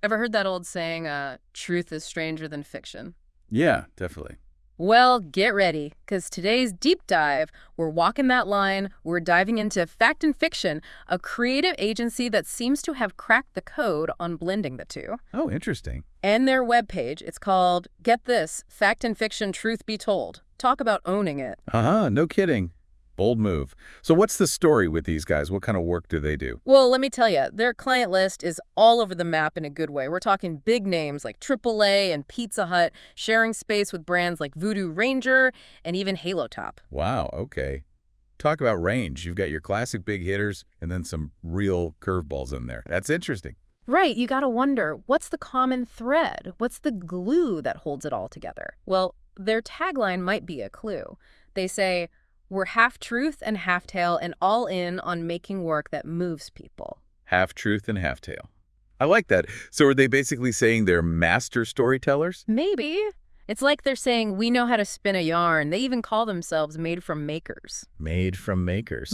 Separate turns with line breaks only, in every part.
Ever heard that old saying, truth is stranger than fiction?
Yeah, definitely.
Well, get ready, because today's deep dive, we're walking that line. We're diving into Fact and Fiction, a creative agency that seems to have cracked the code on blending the two.
Oh, interesting.
And their webpage, it's called, get this, Fact and Fiction Truth Be Told. Talk about owning it.
Uh-huh, no kidding. Bold move. So what's the story with these guys? What kind of work do they do?
Well, let me tell you, their client list is all over the map in a good way. We're talking big names like AAA and Pizza Hut, sharing space with brands like Voodoo Ranger and even Halo Top.
Wow, okay. Talk about range. You've got your classic big hitters and then some real curveballs in there. That's interesting.
Right, you gotta wonder, what's the common thread? What's the glue that holds it all together? Well, their tagline might be a clue. They say, we're half truth and half tale and all in on making work that moves people.
Half truth and half tale. I like that. So are they basically saying they're master storytellers?
Maybe. It's like they're saying, we know how to spin a yarn. They even call themselves made from makers.
Made from makers.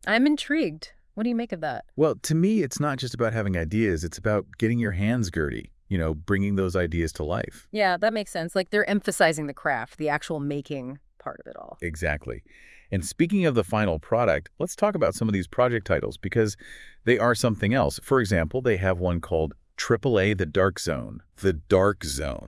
I'm intrigued. What do you make of that?
Well, to me, it's not just about having ideas. It's about getting your hands dirty, bringing those ideas to life.
Yeah, that makes sense. Like they're emphasizing the craft, the actual making part of it all.
Exactly. And speaking of the final product, let's talk about some of these project titles because they are something else. For example, they have one called AAA The Dark Zone. The Dark Zone.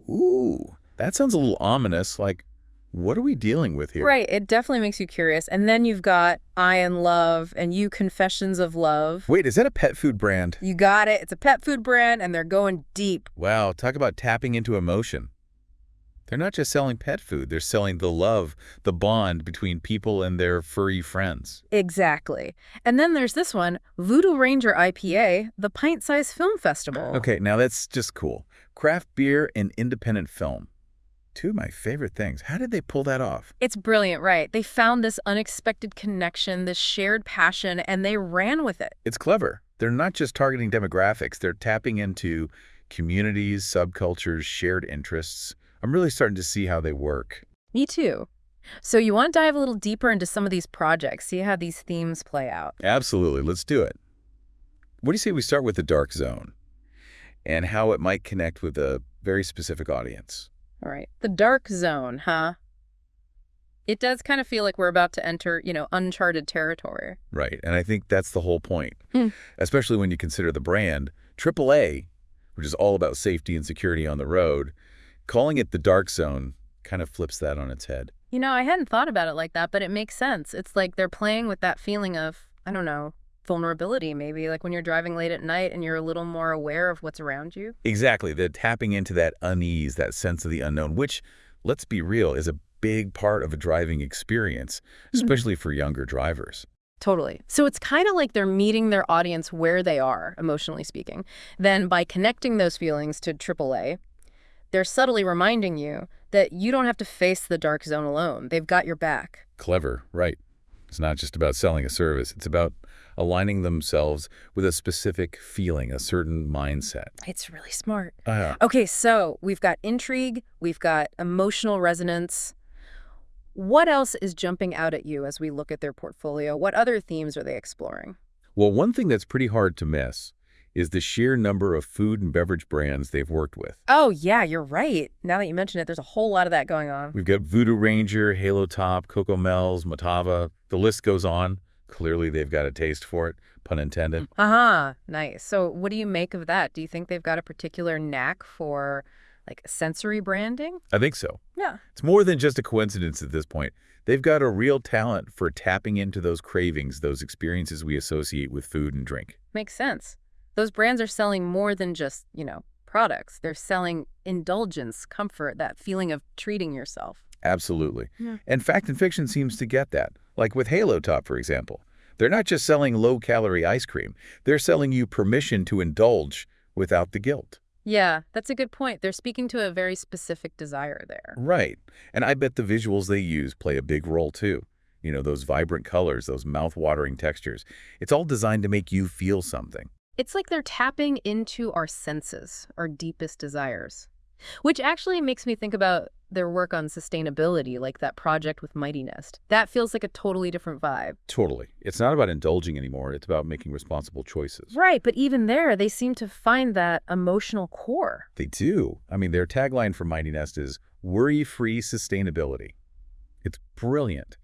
Ooh, that sounds a little ominous. Like, what are we dealing with here?
Right, it definitely makes you curious. And then you've got I in Love and You Confessions of Love.
Wait, is that a pet food brand?
You got it. It's a pet food brand, and they're going deep.
Wow, talk about tapping into emotion. They're not just selling pet food. They're selling the love, the bond between people and their furry friends.
Exactly. And then there's this one, Voodoo Ranger IPA, the pint-sized film festival.
Okay, now that's just cool. Craft beer and independent film. Two of my favorite things. How did they pull that off?
It's brilliant, right? They found this unexpected connection, this shared passion, and they ran with it.
It's clever. They're not just targeting demographics. They're tapping into communities, subcultures, shared interests. I'm really starting to see how they work.
Me too. So you want to dive a little deeper into some of these projects, see how these themes play out.
Absolutely. Let's do it. What do you say we start with the dark zone and how it might connect with a very specific audience?
All right. The dark zone, huh? It does kind of feel like we're about to enter, uncharted territory.
Right. And I think that's the whole point, especially when you consider the brand. AAA, which is all about safety and security on the road, calling it the dark zone kind of flips that on its head.
I hadn't thought about it like that, but it makes sense. It's like they're playing with that feeling of, I don't know, vulnerability maybe, like when you're driving late at night and you're a little more aware of what's around you.
Exactly. They're tapping into that unease, that sense of the unknown, which, let's be real, is a big part of a driving experience, especially for younger drivers.
Totally. So it's kind of like they're meeting their audience where they are, emotionally speaking. Then by connecting those feelings to AAA, they're subtly reminding you that you don't have to face the dark zone alone. They've got your back.
Clever, right. It's not just about selling a service. It's about aligning themselves with a specific feeling, a certain mindset.
It's really smart.
Uh,
Okay, so we've got intrigue, we've got emotional resonance. What else is jumping out at you as we look at their portfolio? What other themes are they exploring?
well, one thing that's pretty hard to miss is the sheer number of food and beverage brands they've worked with.
Oh, yeah, you're right. Now that you mention it, there's a whole lot of that going on.
We've got Voodoo Ranger, Halo Top, Coco Mel's, Matava. The list goes on. Clearly, they've got a taste for it, pun intended.
Nice. So what do you make of that? Do you think they've got a particular knack for, like, sensory branding?
I think so.
Yeah.
It's more than just a coincidence at this point. They've got a real talent for tapping into those cravings, those experiences we associate with food and drink.
Makes sense. Those brands are selling more than just, products. They're selling indulgence, comfort, that feeling of treating yourself.
Absolutely.
Yeah.
And Fact and Fiction seems to get that. Like with Halo Top, for example. They're not just selling low-calorie ice cream. They're selling you permission to indulge without the guilt.
Yeah, that's a good point. They're speaking to a very specific desire there.
Right. And I bet the visuals they use play a big role, too. Those vibrant colors, those mouth-watering textures. It's all designed to make you feel something.
It's like they're tapping into our senses, our deepest desires. Which actually makes me think about their work on sustainability, like that project with Mighty Nest. That feels like a totally different vibe.
Totally. It's not about indulging anymore. It's about making responsible choices.
Right, but even there, they seem to find that emotional core.
They do. I mean, their tagline for Mighty Nest is worry-free sustainability. It's brilliant.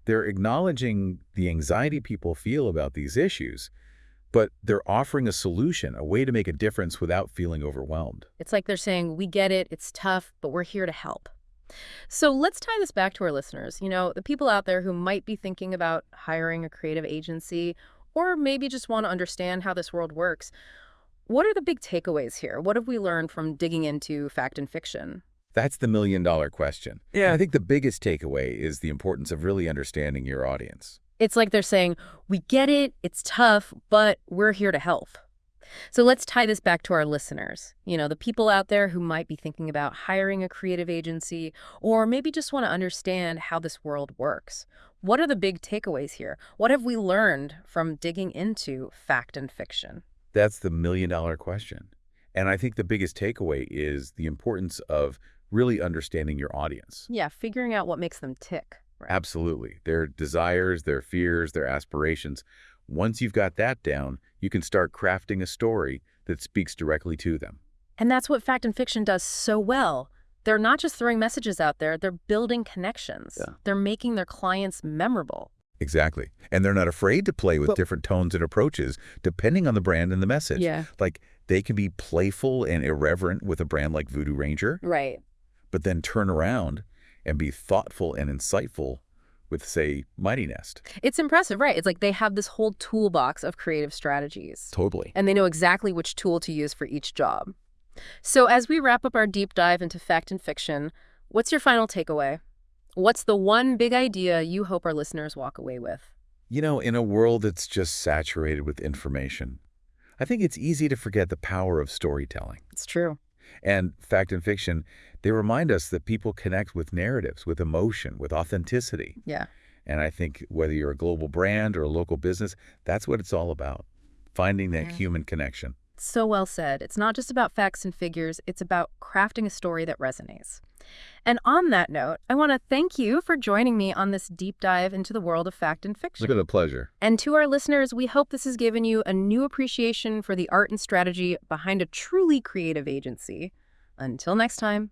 They're acknowledging the anxiety people feel about these issues, but they're offering a solution, a way to make a difference without feeling overwhelmed.
It's like they're saying, we get it, it's tough, but we're here to help. So let's tie this back to our listeners. The people out there who might be thinking about hiring a creative agency or maybe just want to understand how this world works. What are the big takeaways here? What have we learned from digging into fact and fiction?
That's the million-dollar question. Yeah, I think the biggest takeaway is the importance of really understanding your audience.
It's like they're saying, we get it, it's tough, but we're here to help. So let's tie this back to our listeners. The people out there who might be thinking about hiring a creative agency or maybe just want to understand how this world works. What are the big takeaways here? What have we learned from digging into fact and fiction?
That's the million-dollar question. And I think the biggest takeaway is the importance of really understanding your audience.
Yeah, figuring out what makes them tick. Right.
Absolutely. Their desires, their fears, their aspirations. Once you've got that down, you can start crafting a story that speaks directly to them.
And that's what fact and fiction does so well. They're not just throwing messages out there, they're building connections.
Yeah.
They're making their clients memorable.
Exactly. And they're not afraid to play with different tones and approaches, depending on the brand and the message.
Yeah.
Like, they can be playful and irreverent with a brand like Voodoo Ranger.
Right.
But then turn around and be thoughtful and insightful with, say, Mighty Nest.
It's impressive, right? It's like they have this whole toolbox of creative strategies.
Totally.
And they know exactly which tool to use for each job. So as we wrap up our deep dive into fact and fiction, what's your final takeaway? What's the one big idea you hope our listeners walk away with?
In a world that's just saturated with information, I think it's easy to forget the power of storytelling.
It's true.
And fact and fiction, they remind us that people connect with narratives, with emotion, with authenticity.
Yeah.
And I think whether you're a global brand or a local business, that's what it's all about, finding that human connection.
So well said. It's not just about facts and figures. It's about crafting a story that resonates. And on that note, I want to thank you for joining me on this deep dive into the world of fact and fiction.
It's been a pleasure.
And to our listeners, we hope this has given you a new appreciation for the art and strategy behind a truly creative agency. Until next time.